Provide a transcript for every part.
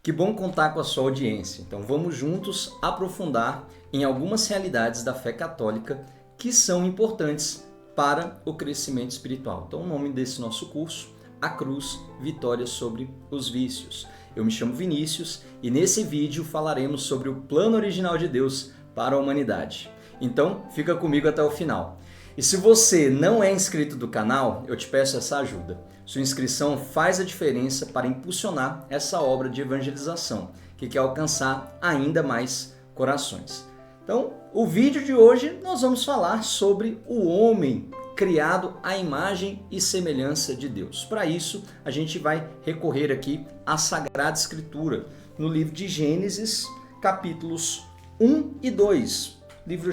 Que bom contar com a sua audiência. Então vamos juntos aprofundar em algumas realidades da fé católica que são importantes para o crescimento espiritual. Então o nome desse nosso curso, A Cruz, Vitória sobre os Vícios. Eu me chamo Vinícius e nesse vídeo falaremos sobre o plano original de Deus para a humanidade. Então fica comigo até o final. E se você não é inscrito do canal, eu te peço essa ajuda. Sua inscrição faz a diferença para impulsionar essa obra de evangelização, que quer alcançar ainda mais corações. Então, o vídeo de hoje nós vamos falar sobre o homem criado à imagem e semelhança de Deus. Para isso, a gente vai recorrer aqui à Sagrada Escritura, no livro de Gênesis, capítulos 1 e 2. Livro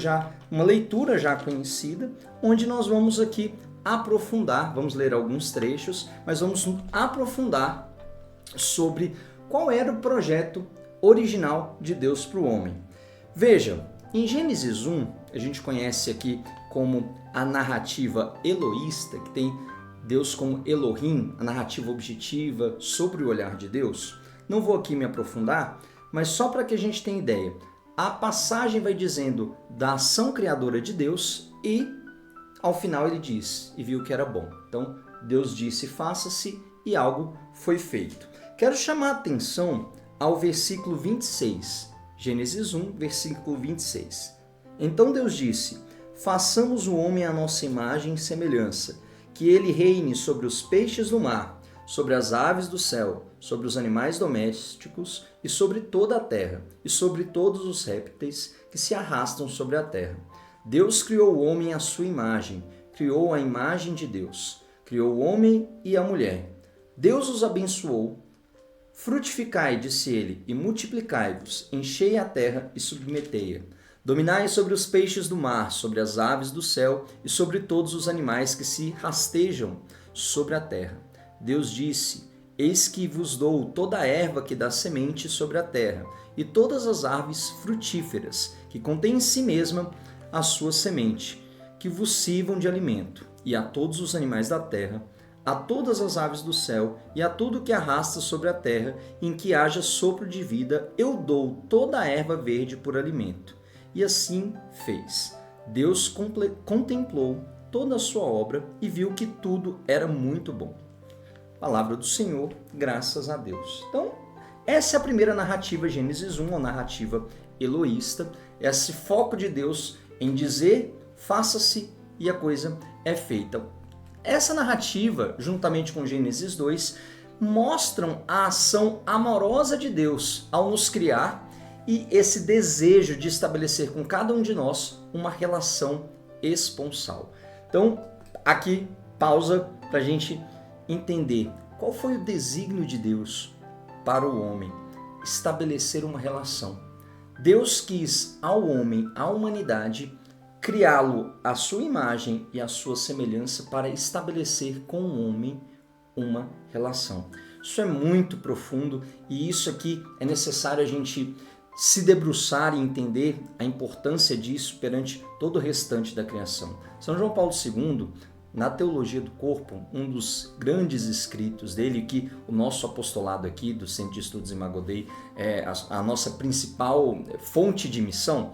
uma leitura já conhecida, onde nós vamos aqui aprofundar, vamos ler alguns trechos, mas vamos aprofundar sobre qual era o projeto original de Deus para o homem. Veja, em Gênesis 1, a gente conhece aqui como a narrativa eloísta, que tem Deus como Elohim, a narrativa objetiva sobre o olhar de Deus. Não vou aqui me aprofundar, mas só para que a gente tenha ideia. A passagem vai dizendo da ação criadora de Deus e ao final ele diz, e viu que era bom. Então Deus disse, faça-se e algo foi feito. Quero chamar a atenção ao versículo 26, Gênesis 1, versículo 26. Então Deus disse, façamos o homem à nossa imagem e semelhança, que ele reine sobre os peixes do mar, sobre as aves do céu, sobre os animais domésticos e sobre toda a terra, e sobre todos os répteis que se arrastam sobre a terra. Deus criou o homem à sua imagem, criou a imagem de Deus, criou o homem e a mulher. Deus os abençoou. Frutificai, disse ele, e multiplicai-vos, enchei a terra e submetei-a. Dominai sobre os peixes do mar, sobre as aves do céu e sobre todos os animais que se rastejam sobre a terra. Deus disse, eis que vos dou toda a erva que dá semente sobre a terra, e todas as árvores frutíferas, que contêm em si mesma a sua semente, que vos sirvam de alimento, e a todos os animais da terra, a todas as aves do céu, e a tudo que arrasta sobre a terra, em que haja sopro de vida, eu dou toda a erva verde por alimento. E assim fez. Deus contemplou toda a sua obra e viu que tudo era muito bom. Palavra do Senhor, graças a Deus. Então, essa é a primeira narrativa, Gênesis 1, a narrativa eloísta, esse foco de Deus em dizer, faça-se e a coisa é feita. Essa narrativa, juntamente com Gênesis 2, mostram a ação amorosa de Deus ao nos criar e esse desejo de estabelecer com cada um de nós uma relação esponsal. Então, aqui, pausa para a gente entender qual foi o desígnio de Deus para o homem, estabelecer uma relação. Deus quis ao homem, à humanidade, criá-lo à sua imagem e à sua semelhança para estabelecer com o homem uma relação. Isso é muito profundo e isso aqui é necessário a gente se debruçar e entender a importância disso perante todo o restante da criação. São João Paulo II, na Teologia do Corpo, um dos grandes escritos dele, que o nosso apostolado aqui do Centro de Estudos Imago Dei é a nossa principal fonte de missão,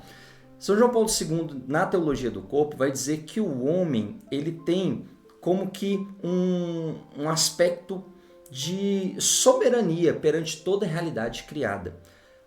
São João Paulo II, na Teologia do Corpo, vai dizer que o homem ele tem como que um aspecto de soberania perante toda a realidade criada.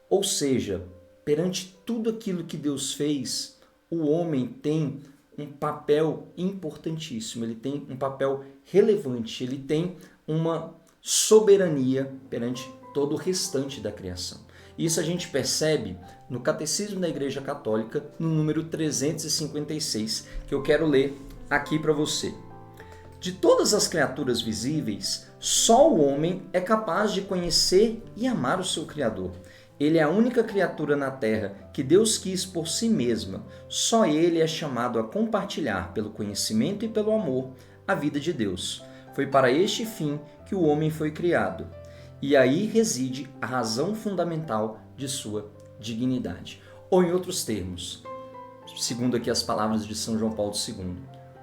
Ou seja, perante tudo aquilo que Deus fez, o homem tem um papel importantíssimo, ele tem um papel relevante, ele tem uma soberania perante todo o restante da criação. Isso a gente percebe no Catecismo da Igreja Católica, no número 356, que eu quero ler aqui para você. De todas as criaturas visíveis, só o homem é capaz de conhecer e amar o seu Criador. Ele é a única criatura na Terra que Deus quis por si mesma. Só ele é chamado a compartilhar, pelo conhecimento e pelo amor, a vida de Deus. Foi para este fim que o homem foi criado. E aí reside a razão fundamental de sua dignidade. Ou, em outros termos, segundo aqui as palavras de São João Paulo II,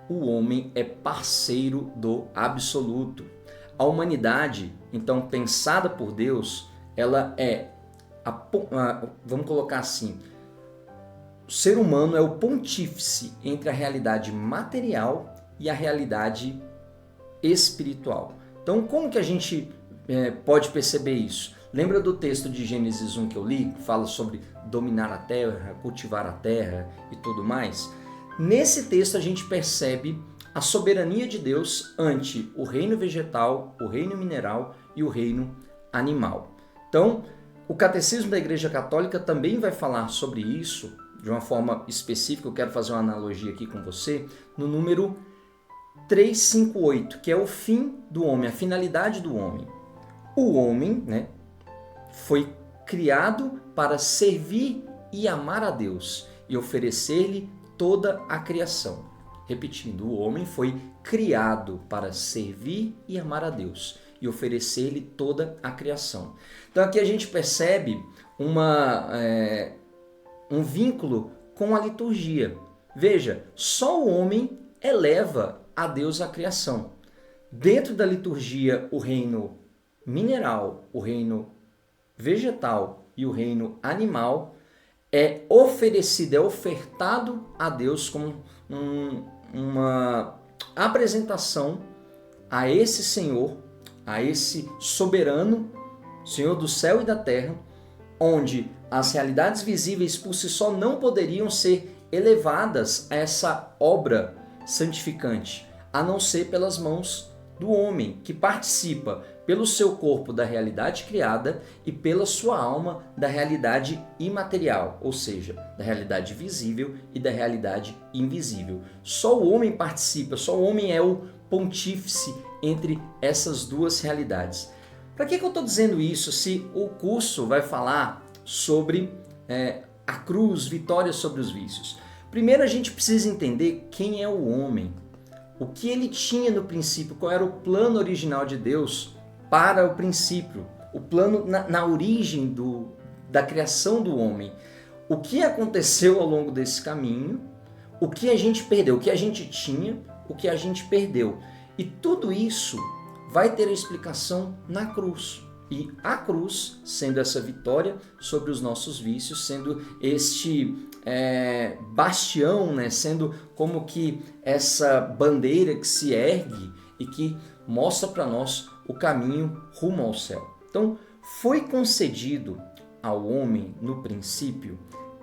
o homem é parceiro do absoluto. A humanidade, então, pensada por Deus, ela vamos colocar assim, o ser humano é o pontífice entre a realidade material e a realidade espiritual. Então, como que a gente pode perceber isso? Lembra do texto de Gênesis 1 que eu li, que fala sobre dominar a terra, cultivar a terra e tudo mais? Nesse texto a gente percebe a soberania de Deus ante o reino vegetal, o reino mineral e o reino animal. Então, o Catecismo da Igreja Católica também vai falar sobre isso de uma forma específica. Eu quero fazer uma analogia aqui com você, no número 358, que é o fim do homem, a finalidade do homem. O homem, né, foi criado para servir e amar a Deus e oferecer-lhe toda a criação. Repetindo, o homem foi criado para servir e amar a Deus e oferecer-lhe toda a criação. Então aqui a gente percebe um vínculo com a liturgia. Veja, só o homem eleva a Deus a criação. Dentro da liturgia, o reino mineral, o reino vegetal e o reino animal é oferecido, é ofertado a Deus como uma apresentação a esse Senhor, a esse soberano, Senhor do céu e da terra, onde as realidades visíveis por si só não poderiam ser elevadas a essa obra santificante, a não ser pelas mãos do homem, que participa pelo seu corpo da realidade criada e pela sua alma da realidade imaterial, ou seja, da realidade visível e da realidade invisível. Só o homem participa, só o homem é o pontífice entre essas duas realidades. Para que eu estou dizendo isso se o curso vai falar sobre a cruz, vitória sobre os vícios? Primeiro a gente precisa entender quem é o homem, o que ele tinha no princípio, qual era o plano original de Deus para o princípio, o plano na origem da criação do homem. O que aconteceu ao longo desse caminho, o que a gente perdeu, o que a gente tinha, o que a gente perdeu. E tudo isso vai ter a explicação na cruz. E a cruz, sendo essa vitória sobre os nossos vícios, sendo este bastião, né? Sendo como que essa bandeira que se ergue e que mostra para nós o caminho rumo ao céu. Então, foi concedido ao homem, no princípio,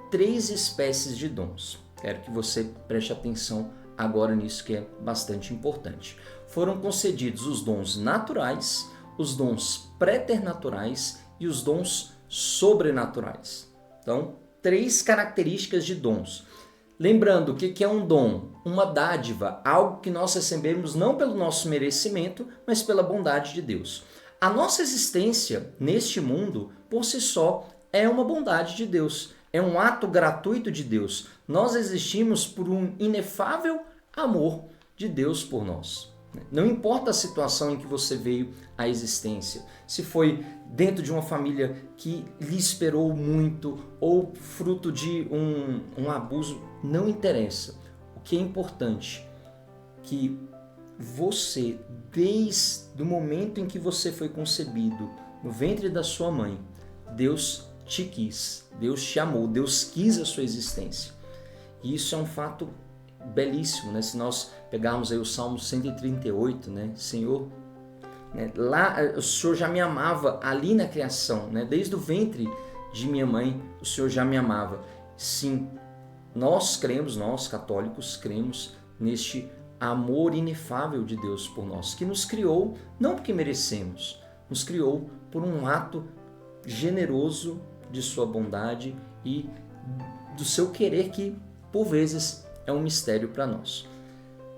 3 espécies de dons. Quero que você preste atenção agora nisso, que é bastante importante. Foram concedidos os dons naturais, os dons preternaturais e os dons sobrenaturais. Então, 3 características de dons. Lembrando, o que é um dom? Uma dádiva, algo que nós recebemos não pelo nosso merecimento, mas pela bondade de Deus. A nossa existência neste mundo, por si só, é uma bondade de Deus. É um ato gratuito de Deus. Nós existimos por um inefável amor de Deus por nós. Não importa a situação em que você veio à existência, se foi dentro de uma família que lhe esperou muito ou fruto de um abuso, não interessa. O que é importante é que você, desde o momento em que você foi concebido no ventre da sua mãe, Deus te quis, Deus te amou, Deus quis a sua existência. E isso é um fato belíssimo, né? Se nós pegarmos aí o Salmo 138, né? Senhor, né? Lá o Senhor já me amava ali na criação, né? Desde o ventre de minha mãe, o Senhor já me amava. Sim, nós católicos cremos neste amor inefável de Deus por nós, que nos criou não porque merecemos, nos criou por um ato generoso de sua bondade e do seu querer, que por vezes é um mistério para nós.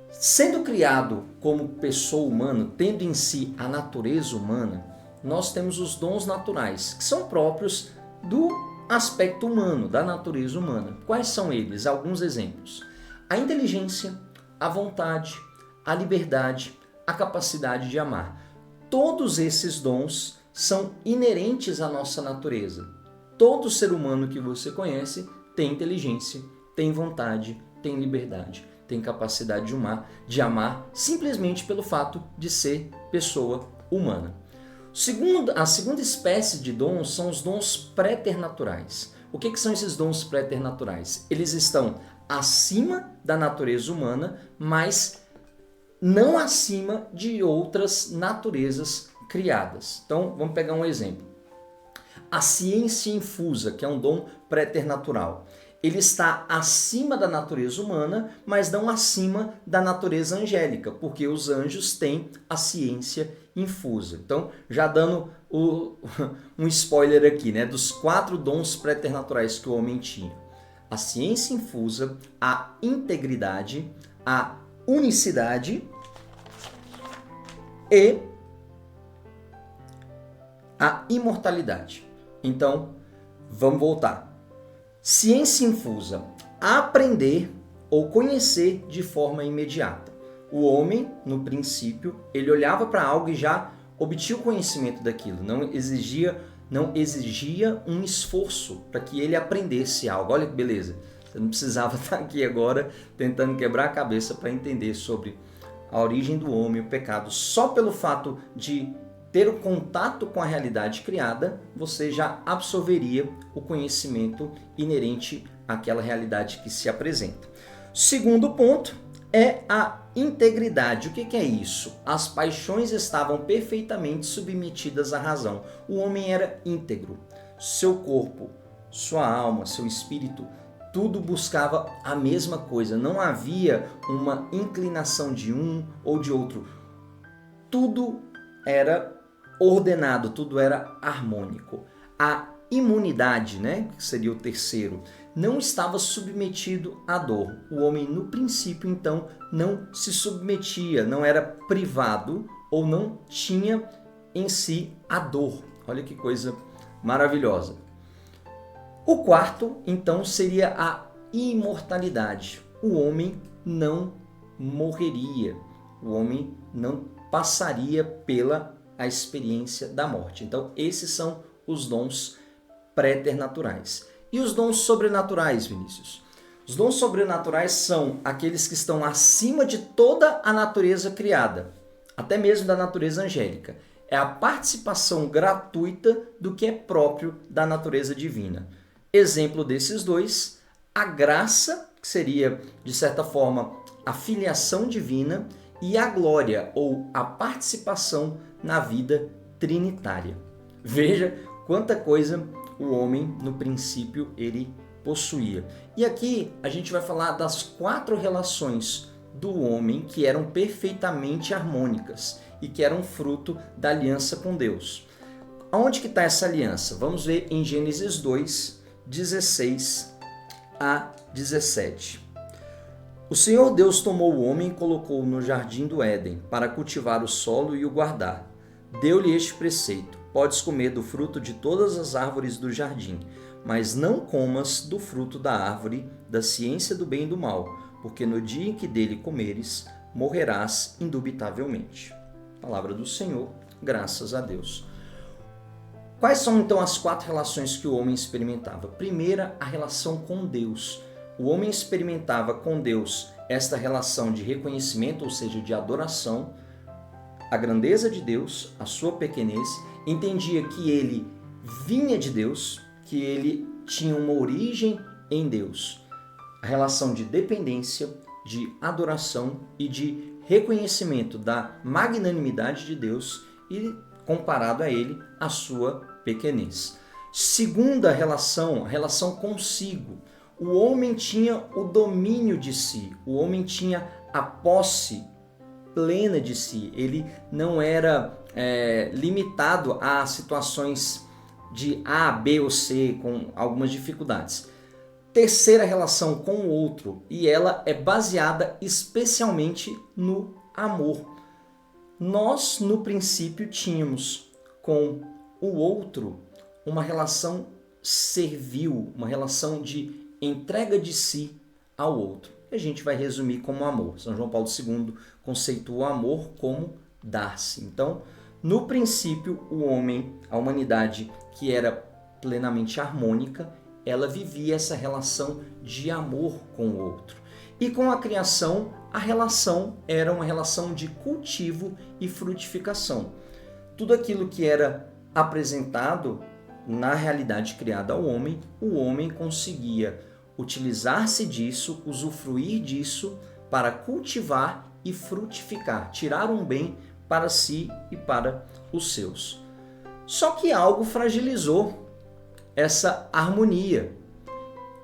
Sendo criado como pessoa humana, tendo em si a natureza humana, nós temos os dons naturais, que são próprios do aspecto humano, da natureza humana. Quais são eles? Alguns exemplos. A inteligência, a vontade, a liberdade, a capacidade de amar. Todos esses dons são inerentes à nossa natureza. Todo ser humano que você conhece tem inteligência, tem vontade, tem liberdade, tem capacidade de amar simplesmente pelo fato de ser pessoa humana. A segunda espécie de dons são os dons préternaturais. O que são esses dons préternaturais? Eles estão acima da natureza humana, mas não acima de outras naturezas criadas. Então, vamos pegar um exemplo. A ciência infusa, que é um dom préternatural, ele está acima da natureza humana, mas não acima da natureza angélica, porque os anjos têm a ciência infusa. Então, já dando um spoiler aqui, né, dos 4 dons préternaturais que o homem tinha. A ciência infusa, a integridade, a unicidade e a imortalidade. Então, vamos voltar. Ciência infusa, aprender ou conhecer de forma imediata. O homem, no princípio, ele olhava para algo e já obtinha o conhecimento daquilo. Não exigia um esforço para que ele aprendesse algo. Olha que beleza. Você não precisava estar aqui agora tentando quebrar a cabeça para entender sobre a origem do homem, o pecado. Só pelo fato de ter o contato com a realidade criada, você já absorveria o conhecimento inerente àquela realidade que se apresenta. Segundo ponto é a integridade. O que é isso? As paixões estavam perfeitamente submetidas à razão. O homem era íntegro. Seu corpo, sua alma, seu espírito, tudo buscava a mesma coisa. Não havia uma inclinação de um ou de outro. Tudo era ordenado, tudo era harmônico. A imunidade, né, que seria o terceiro, não estava submetido à dor. O homem, no princípio, então, não se submetia, não era privado ou não tinha em si a dor. Olha que coisa maravilhosa. O quarto, então, seria a imortalidade. O homem não morreria. O homem não passaria pela a experiência da morte. Então, esses são os dons préternaturais. E os dons sobrenaturais, Vinícius? Os dons sobrenaturais são aqueles que estão acima de toda a natureza criada, até mesmo da natureza angélica. É a participação gratuita do que é próprio da natureza divina. Exemplo desses dois, a graça, que seria, de certa forma, a filiação divina, e a glória, ou a participação na vida trinitária. Veja quanta coisa o homem, no princípio, ele possuía. E aqui a gente vai falar das 4 relações do homem que eram perfeitamente harmônicas e que eram fruto da aliança com Deus. Aonde que está essa aliança? Vamos ver em Gênesis 2, 16 a 17. O Senhor Deus tomou o homem e colocou-o no jardim do Éden para cultivar o solo e o guardar. Deu-lhe este preceito: podes comer do fruto de todas as árvores do jardim, mas não comas do fruto da árvore da ciência do bem e do mal, porque no dia em que dele comeres, morrerás indubitavelmente. Palavra do Senhor, graças a Deus. Quais são então as 4 relações que o homem experimentava? Primeira, a relação com Deus. O homem experimentava com Deus esta relação de reconhecimento, ou seja, de adoração, a grandeza de Deus, a sua pequenez, entendia que ele vinha de Deus, que ele tinha uma origem em Deus. A relação de dependência, de adoração e de reconhecimento da magnanimidade de Deus e, comparado a ele, a sua pequenez. Segunda relação, a relação consigo. O homem tinha o domínio de si, o homem tinha a posse plena de si, ele não era limitado a situações de A, B ou C com algumas dificuldades. Terceira relação com o outro, e ela é baseada especialmente no amor. Nós, no princípio, tínhamos com o outro uma relação servil, uma relação de entrega de si ao outro. A gente vai resumir como amor. São João Paulo II conceitua o amor como dar-se. Então, no princípio, o homem, a humanidade que era plenamente harmônica, ela vivia essa relação de amor com o outro. E com a criação, a relação era uma relação de cultivo e frutificação. tudo aquilo que era apresentado na realidade criada ao homem, o homem conseguia utilizar-se disso, usufruir disso para cultivar e frutificar, tirar um bem para si e para os seus. Só que algo fragilizou essa harmonia.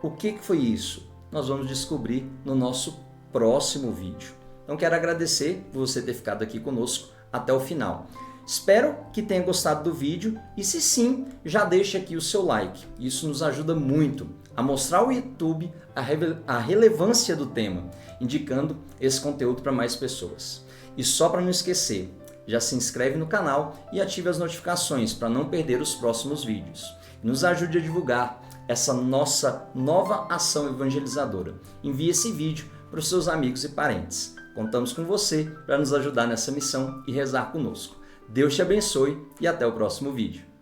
O que foi isso? Nós vamos descobrir no nosso próximo vídeo. Então quero agradecer por você ter ficado aqui conosco até o final. Espero que tenha gostado do vídeo e se sim, já deixe aqui o seu like. Isso nos ajuda muito a mostrar ao YouTube a relevância do tema, indicando esse conteúdo para mais pessoas. E só para não esquecer, já se inscreve no canal e ative as notificações para não perder os próximos vídeos. Nos ajude a divulgar essa nossa nova ação evangelizadora. Envie esse vídeo para os seus amigos e parentes. Contamos com você para nos ajudar nessa missão e rezar conosco. Deus te abençoe e até o próximo vídeo.